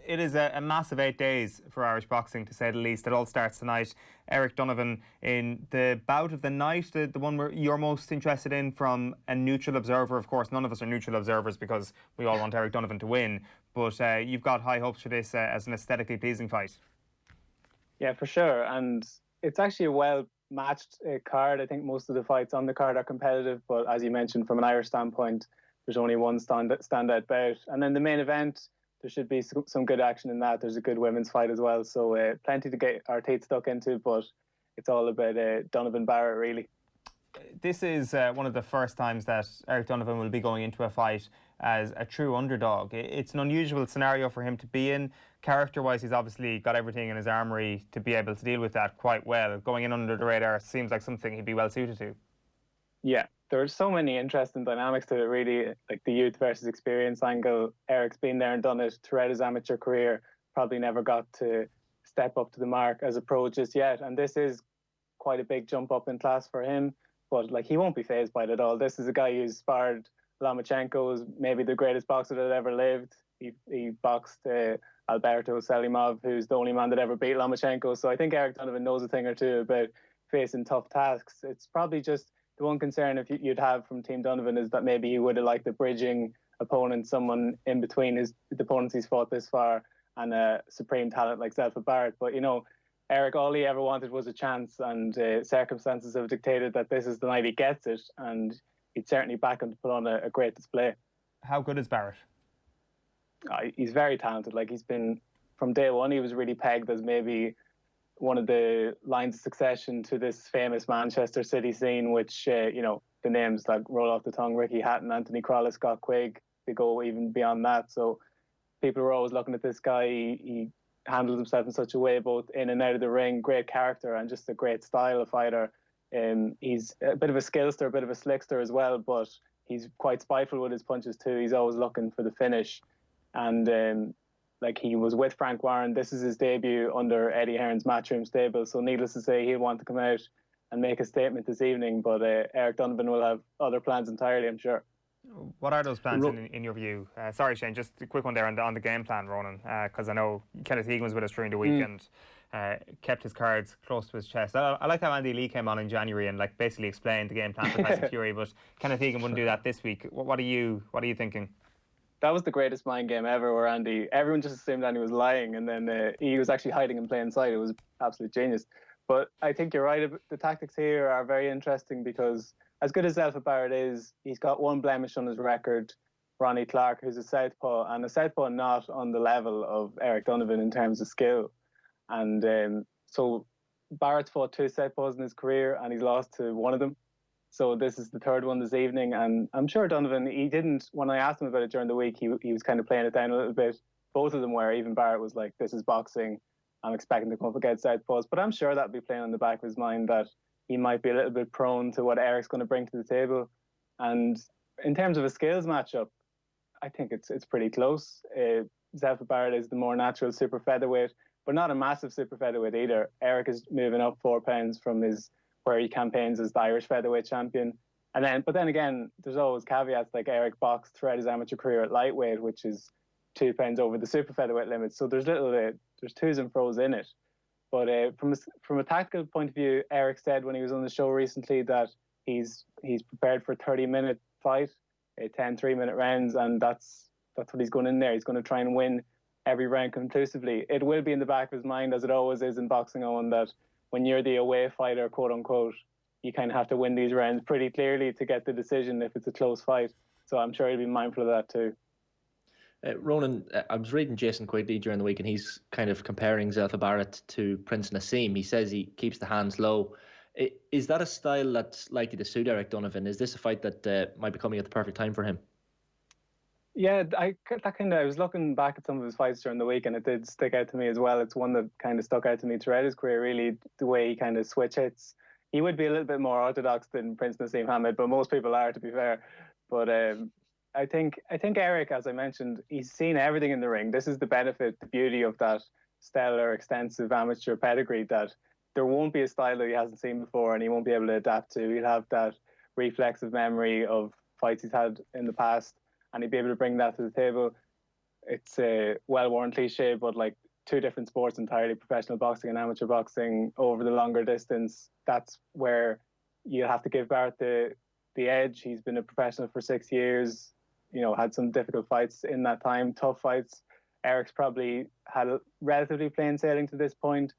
It is a massive 8 days for Irish boxing, to say the least. It all starts tonight. Eric Donovan in the bout of the night, the one where you're most interested in from a neutral observer. Of course, none of us are neutral observers because we all want Eric Donovan to win. But you've got high hopes for this as an aesthetically pleasing fight. Yeah, for sure. And it's actually a well-matched card. I think most of the fights on the card are competitive. But as you mentioned, from an Irish standpoint, there's only one standout bout. And then the main event, there should be some good action in that. There's a good women's fight as well. So plenty to get our teeth stuck into, but it's all about Donovan Barrett, really. This is one of the first times that Eric Donovan will be going into a fight as a true underdog. It's an unusual scenario for him to be in. Character-wise, he's obviously got everything in his armoury to be able to deal with that quite well. Going in under the radar seems like something he'd be well suited to. Yeah, there's so many interesting dynamics to it, really, like the youth versus experience angle. Eric's been there and done it throughout his amateur career, probably never got to step up to the mark as a pro just yet. And this is quite a big jump up in class for him. But like, he won't be fazed by it at all. This is a guy who's sparred Lomachenko, who's maybe the greatest boxer that ever lived. He boxed Alberto Selimov, who's the only man that ever beat Lomachenko. So I think Eric Donovan knows a thing or two about facing tough tasks. It's probably just the one concern if you'd have from Team Donovan is that maybe he would have liked a bridging opponent, someone in between the opponents he's fought this far, and a supreme talent like Zefir Barrett. But, you know, Eric, all he ever wanted was a chance, and circumstances have dictated that this is the night he gets it, and he'd certainly back him to put on a great display. How good is Barrett? He's very talented. Like, he's been, from day one, he was really pegged as maybe one of the lines of succession to this famous Manchester City scene, which, you know, the names that roll off the tongue, Ricky Hatton, Anthony Crowley, Scott Quigg, they go even beyond that. So people were always looking at this guy. He handled himself in such a way, both in and out of the ring, great character and just a great style of fighter. He's a bit of a skillster, a bit of a slickster as well, but he's quite spiteful with his punches too. He's always looking for the finish. And like, he was with Frank Warren. This is his debut under Eddie Hearn's Matchroom stable. So needless to say, he'll want to come out and make a statement this evening. But Eric Donovan will have other plans entirely, I'm sure. What are those plans in your view? Sorry, Shane, just a quick one there on the game plan, Ronan, because I know Kenneth Egan was with us during the week and kept his cards close to his chest. I like how Andy Lee came on in January and like basically explained the game plan for Tyson Fury, but Kenneth Egan wouldn't do that this week. What are you thinking? That was the greatest mind game ever, where everyone just assumed Andy was lying, and then he was actually hiding in plain sight. It was absolute genius. But I think you're right. The tactics here are very interesting because, as good as Zefir Barrett is, he's got one blemish on his record, Ronnie Clark, who's a southpaw, and a southpaw not on the level of Eric Donovan in terms of skill. And so Barrett's fought 2 southpaws in his career, and he's lost to one of them. So this is the third one this evening, and I'm sure Donovan, he didn't, when I asked him about it during the week, he was kind of playing it down a little bit. Both of them were. Even Barrett was like, this is boxing, I'm expecting to come up against southpaws. But I'm sure that'll be playing on the back of his mind, that he might be a little bit prone to what Eric's going to bring to the table. And in terms of a skills matchup, I think it's pretty close. Zefir Barrett is the more natural super featherweight, but not a massive super featherweight either. Eric is moving up 4 pounds from where he campaigns as the Irish featherweight champion. But then again, there's always caveats, like Eric boxed throughout his amateur career at lightweight, which is 2 pounds over the super featherweight limit. So there's there's twos and fro's in it. But from a tactical point of view, Eric said when he was on the show recently that he's prepared for a 30-minute fight, 10 3-minute rounds, and that's what he's going in there. He's going to try and win every round conclusively. It will be in the back of his mind, as it always is in boxing, Owen, that when you're the away fighter, quote unquote, you kind of have to win these rounds pretty clearly to get the decision if it's a close fight. So I'm sure he'll be mindful of that too. Ronan, I was reading Jason Quigley during the week, and he's kind of comparing Zefir Barrett to Prince Nassim. He says he keeps the hands low. Is that a style that's likely to suit Eric Donovan? Is this a fight that might be coming at the perfect time for him? Yeah, I was looking back at some of his fights during the week, and it did stick out to me as well. It's one that kind of stuck out to me throughout his career, really, the way he kind of switch hits. He would be a little bit more orthodox than Prince Nassim Hamed, but most people are, to be fair. But I think Eric, as I mentioned, he's seen everything in the ring. This is the benefit, the beauty of that stellar, extensive amateur pedigree, that there won't be a style that he hasn't seen before and he won't be able to adapt to. He'll have that reflexive memory of fights he's had in the past, and he'd be able to bring that to the table. it's a well-worn cliche, but like two different sports entirely, professional boxing and amateur boxing over the longer distance. That's where you have to give Barrett the edge. He's been a professional for 6 years, had some difficult fights in that time, tough fights. Eric's probably had a relatively plain sailing to this point.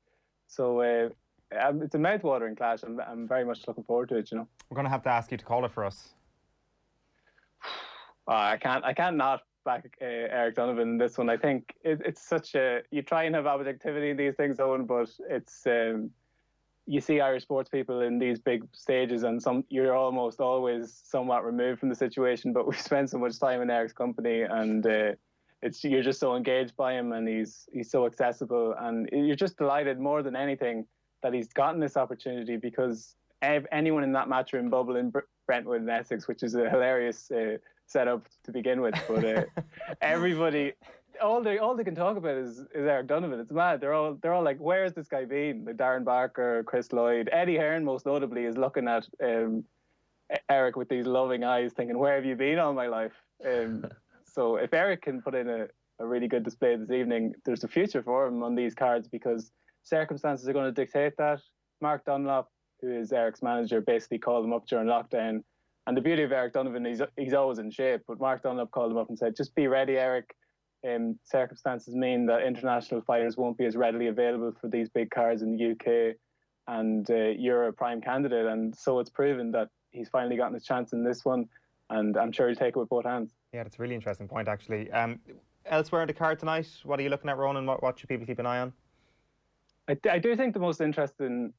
So it's a mouth-watering clash. I'm very much looking forward to it, We're going to have to ask you to call it for us. I can't not back Eric Donovan in this one. I think it's such you try and have objectivity in these things, Owen, but it's you see Irish sports people in these big stages, and you're almost always somewhat removed from the situation. But we've spent so much time in Eric's company, and you're just so engaged by him, and he's so accessible, and you're just delighted more than anything that he's gotten this opportunity, because anyone in that matchroom bubble in Brentwood and Essex, which is a hilarious setup to begin with, but everybody, all they can talk about is Eric Donovan. It's mad. They're all like, where's this guy been? Like Darren Barker, Chris Lloyd, Eddie Hearn, most notably, is looking at Eric with these loving eyes, thinking, where have you been all my life? So if Eric can put in a really good display this evening, there's a future for him on these cards, because circumstances are going to dictate that. Mark Dunlop, who is Eric's manager, basically called him up during lockdown. And the beauty of Eric Donovan, he's always in shape, but Mark Dunlop called him up and said, just be ready, Eric. Circumstances mean that international fighters won't be as readily available for these big cards in the UK, and you're a prime candidate. And so it's proven that he's finally gotten his chance in this one, and I'm sure he'll take it with both hands. Yeah, that's a really interesting point, actually. Elsewhere in the card tonight, what are you looking at, Ronan? What should people keep an eye on? I do think the most interesting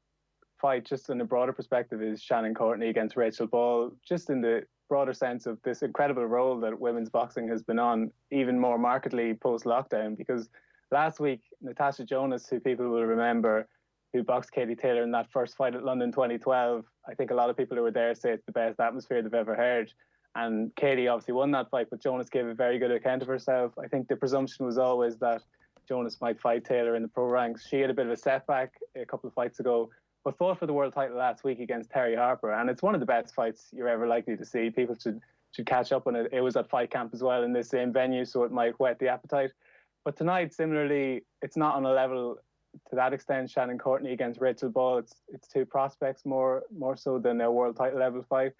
fight, just in a broader perspective, is Shannon Courtney against Rachel Ball, just in the broader sense of this incredible role that women's boxing has been on, even more markedly post-lockdown. Because last week, Natasha Jonas, who people will remember, who boxed Katie Taylor in that first fight at London 2012, I think a lot of people who were there say it's the best atmosphere they've ever heard. And Katie obviously won that fight, but Jonas gave a very good account of herself. I think the presumption was always that Jonas might fight Taylor in the pro ranks. She had a bit of a setback a couple of fights ago, but fought for the world title last week against Terry Harper, and it's one of the best fights you're ever likely to see. People should catch up on it. It was at Fight Camp as well in this same venue, so it might whet the appetite. But tonight, similarly, it's not on a level to that extent. Shannon Courtney against Rachel Ball, it's two prospects more so than a world title level fight.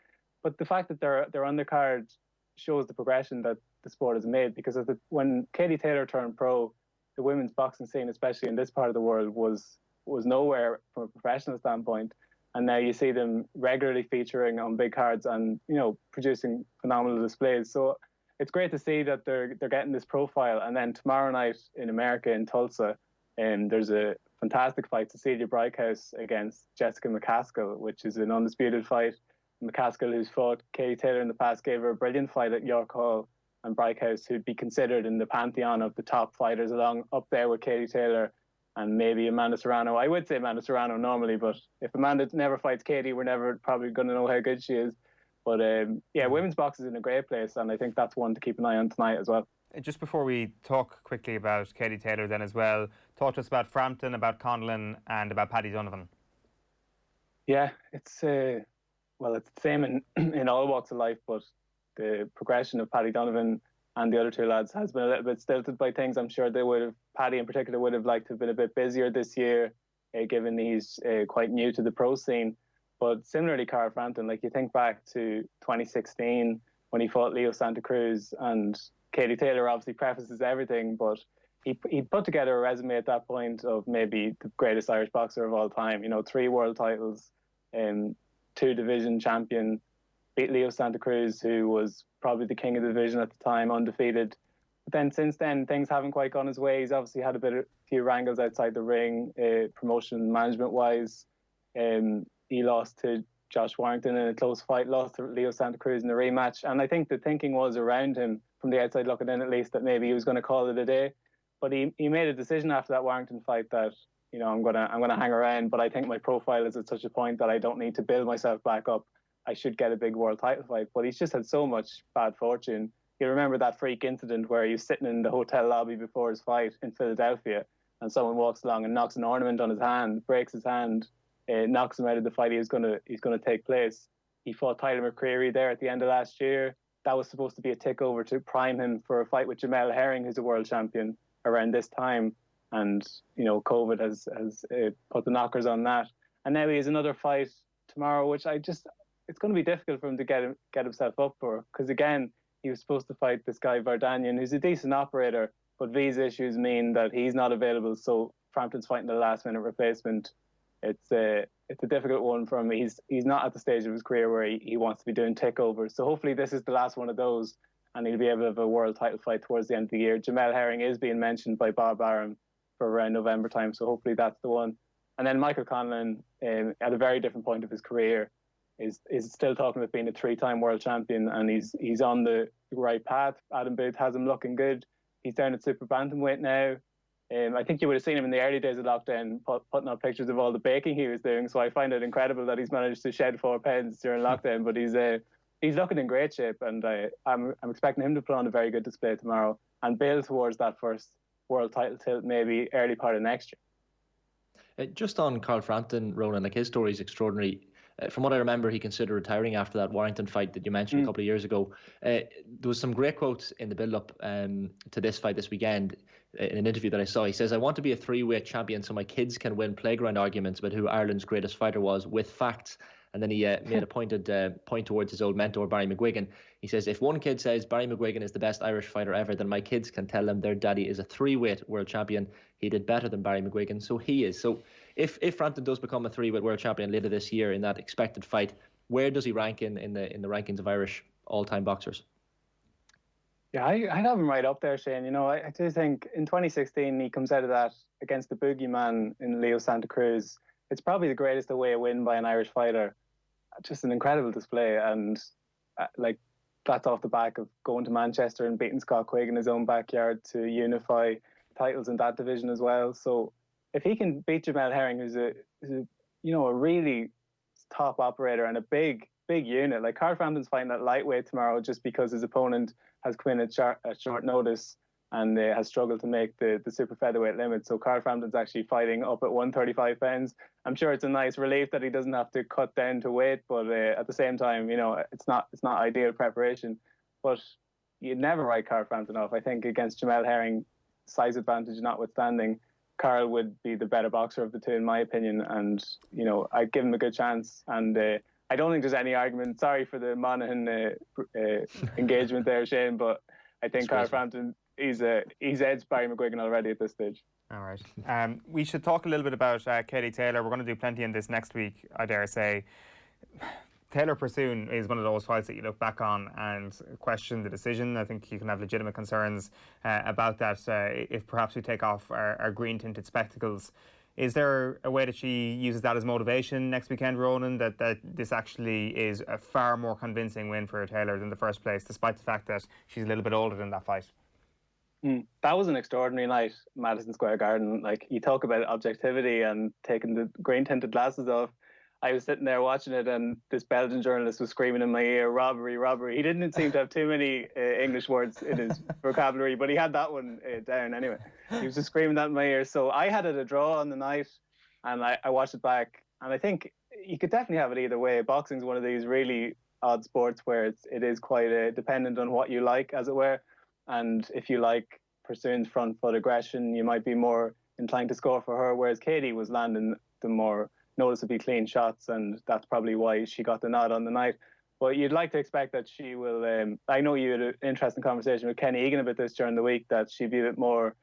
But the fact that they're undercard shows the progression that the sport has made, because when Katie Taylor turned pro, the women's boxing scene, especially in this part of the world, was nowhere from a professional standpoint, and now you see them regularly featuring on big cards and producing phenomenal displays. So it's great to see that they're getting this profile. And then tomorrow night in America, in Tulsa, there's a fantastic fight, Cecilia Brykehouse against Jessica McCaskill, which is an undisputed fight. McCaskill, who's fought Katie Taylor in the past, gave her a brilliant fight at York Hall, and Brykehouse, who'd be considered in the pantheon of the top fighters, up there with Katie Taylor and maybe Amanda Serrano. I would say Amanda Serrano normally, but if Amanda never fights Katie, we're never probably going to know how good she is. But women's boxing is in a great place, and I think that's one to keep an eye on tonight as well. Just before we talk quickly about Katie Taylor then as well, talk to us about Frampton, about Conlon, and about Paddy Donovan. Yeah, it's the same in all walks of life, but the progression of Paddy Donovan and the other two lads has been a little bit stilted by things. I'm sure Paddy in particular would have liked to have been a bit busier this year, given he's quite new to the pro scene. But similarly, Carl Frampton, like you think back to 2016 when he fought Leo Santa Cruz, and Katie Taylor obviously prefaces everything, but he put together a resume at that point of maybe the greatest Irish boxer of all time. 3 world titles, 2 division champion, beat Leo Santa Cruz, who was probably the king of the division at the time, undefeated. But then since then, things haven't quite gone his way. He's obviously had a few wrangles outside the ring, promotion management-wise. He lost to Josh Warrington in a close fight, lost to Leo Santa Cruz in a rematch. And I think the thinking was around him, from the outside looking in at least, that maybe he was going to call it a day. But he made a decision after that Warrington fight that, I'm gonna hang around, but I think my profile is at such a point that I don't need to build myself back up. I should get a big world title fight. But he's just had so much bad fortune. You remember that freak incident where he was sitting in the hotel lobby before his fight in Philadelphia, and someone walks along and knocks an ornament on his hand, breaks his hand, knocks him out of the fight he's going to take place. He fought Tyler McCreary there at the end of last year. that was supposed to be a takeover to prime him for a fight with Jamel Herring, who's a world champion, around this time. And, COVID has put the knockers on that. And now he has another fight tomorrow, which it's going to be difficult for him to get himself up for. Because, again, he was supposed to fight this guy, Vardanyan, who's a decent operator, but visa issues mean that he's not available. So Frampton's fighting the last-minute replacement. It's a difficult one for him. He's not at the stage of his career where he wants to be doing takeovers. So hopefully this is the last one of those, and he'll be able to have a world title fight towards the end of the year. Jamel Herring is being mentioned by Bob Arum for around November time, so hopefully that's the one. And then Michael Conlon, at a very different point of his career, is still talking about being a 3-time world champion, and he's on the right path. Adam Booth has him looking good. He's down at super bantamweight now. I think you would have seen him in the early days of lockdown putting up pictures of all the baking he was doing, so I find it incredible that he's managed to shed 4 pounds during lockdown, but he's looking in great shape, and I'm expecting him to put on a very good display tomorrow and build towards that first world title tilt maybe early part of next year. Just on Carl Frampton, Ronan, like his story is extraordinary. From what I remember, he considered retiring after that Warrington fight that you mentioned a couple of years ago. There was some great quotes in the build-up to this fight this weekend. In an interview that I saw, he says, "I want to be a 3-weight champion so my kids can win playground arguments about who Ireland's greatest fighter was with facts." And then he made a point towards his old mentor, Barry McGuigan. He says, "If one kid says Barry McGuigan is the best Irish fighter ever, then my kids can tell them their daddy is a 3-weight world champion. He did better than Barry McGuigan, so he is." So if Frampton does become a 3-weight world champion later this year in that expected fight, where does he rank in the rankings of Irish all-time boxers? Yeah, I'd have him right up there, Shane. I do think in 2016 he comes out of that against the boogeyman in Leo Santa Cruz. It's probably the greatest away win by an Irish fighter. Just an incredible display, and that's off the back of going to Manchester and beating Scott Quigg in his own backyard to unify titles in that division as well. So if he can beat Jamel Herring, who's a really top operator and a big unit, like Carl Frampton's fighting at lightweight tomorrow just because his opponent has come in at short notice and has struggled to make the super featherweight limit. So Carl Frampton's actually fighting up at 135 pounds. I'm sure it's a nice relief that he doesn't have to cut down to weight, but at the same time, it's not ideal preparation. But you'd never write Carl Frampton off. I think against Jamel Herring, size advantage notwithstanding, Carl would be the better boxer of the two, in my opinion. And I'd give him a good chance. And I don't think there's any argument. Sorry for the Monaghan engagement there, Shane, but I think Carl Frampton, he's edged Barry McGuigan already at this stage. All right. We should talk a little bit about Katie Taylor. We're going to do plenty in this next week, I dare say. Taylor Pursoon is one of those fights that you look back on and question the decision. I think you can have legitimate concerns about that if perhaps we take off our green-tinted spectacles. Is there a way that she uses that as motivation next weekend, Ronan, that this actually is a far more convincing win for Taylor than the first place, despite the fact that she's a little bit older than that fight? That was an extraordinary night, Madison Square Garden. Like, you talk about objectivity and taking the green-tinted glasses off. I was sitting there watching it, and this Belgian journalist was screaming in my ear, "Robbery, robbery." He didn't seem to have too many English words in his vocabulary, but he had that one down anyway. He was just screaming that in my ear. So I had it a draw on the night, and I watched it back. And I think you could definitely have it either way. Boxing's one of these really odd sports where it is quite dependent on what you like, as it were. And if you like Pursoon's front foot aggression, you might be more inclined to score for her, whereas Katie was landing the more noticeably clean shots, and that's probably why she got the nod on the night. But you'd like to expect that she will... I know you had an interesting conversation with Kenny Egan about this during the week, that she'd be a bit more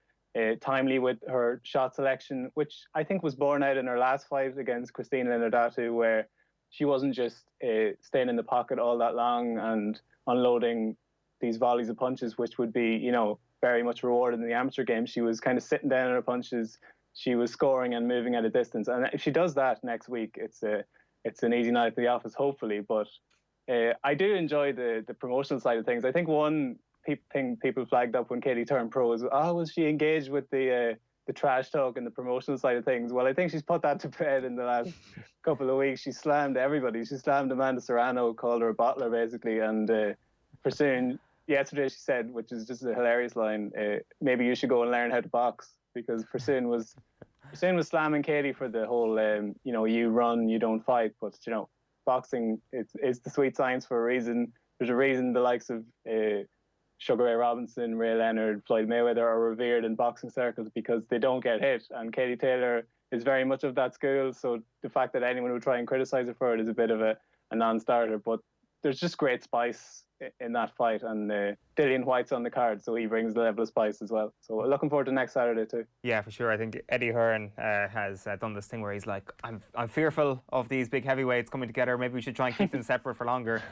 timely with her shot selection, which I think was borne out in her last fight against Christina Nardatu, where she wasn't just staying in the pocket all that long and unloading these volleys of punches, which would be, very much rewarded in the amateur game. She was kind of sitting down on her punches. She was scoring and moving at a distance. And if she does that next week, it's an easy night at the office, hopefully. But I do enjoy the promotional side of things. I think one thing people flagged up when Katie turned pro is, was she engaged with the trash talk and the promotional side of things? Well, I think she's put that to bed in the last couple of weeks. She slammed everybody. She slammed Amanda Serrano, called her a bottler, basically. And Pursoon, yesterday she said, which is just a hilarious line, maybe you should go and learn how to box, because Pursoon was slamming Katie for the whole, you run, you don't fight. But, boxing is the sweet science for a reason. there's a reason the likes of Sugar Ray Robinson, Ray Leonard, Floyd Mayweather are revered in boxing circles because they don't get hit. And Katie Taylor is very much of that school. So the fact that anyone would try and criticize her for it is a bit of a non-starter. But there's just great spice in that fight, and Dillian White's on the card, so he brings the level of spice as well. So looking forward to next Saturday too. Yeah, for sure. I think Eddie Hearn has done this thing where he's like, I'm fearful of these big heavyweights coming together. Maybe we should try and keep them separate for longer.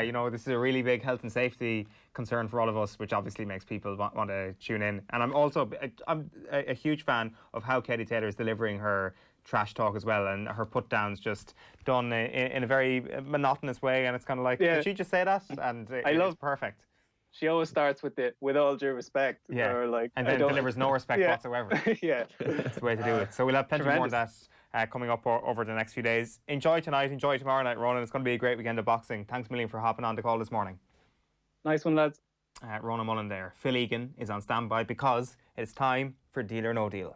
You know, this is a really big health and safety concern for all of us, which obviously makes people want to tune in. And I'm also a huge fan of how Katie Taylor is delivering her trash talk as well, and her put downs just done in a very monotonous way, and it's kind of like, did she just say that? And it's perfect. She always starts with all due respect, or like, and then delivers no respect whatsoever. That's the way to do it. So we'll have plenty more of that coming up over the next few days. Enjoy tonight, enjoy tomorrow night, Ronan. It's going to be a great weekend of boxing. Thanks a million for hopping on the call this morning. Nice one, lads. Ronan Mullen there. Phil Egan is on standby because it's time for Deal or No Deal.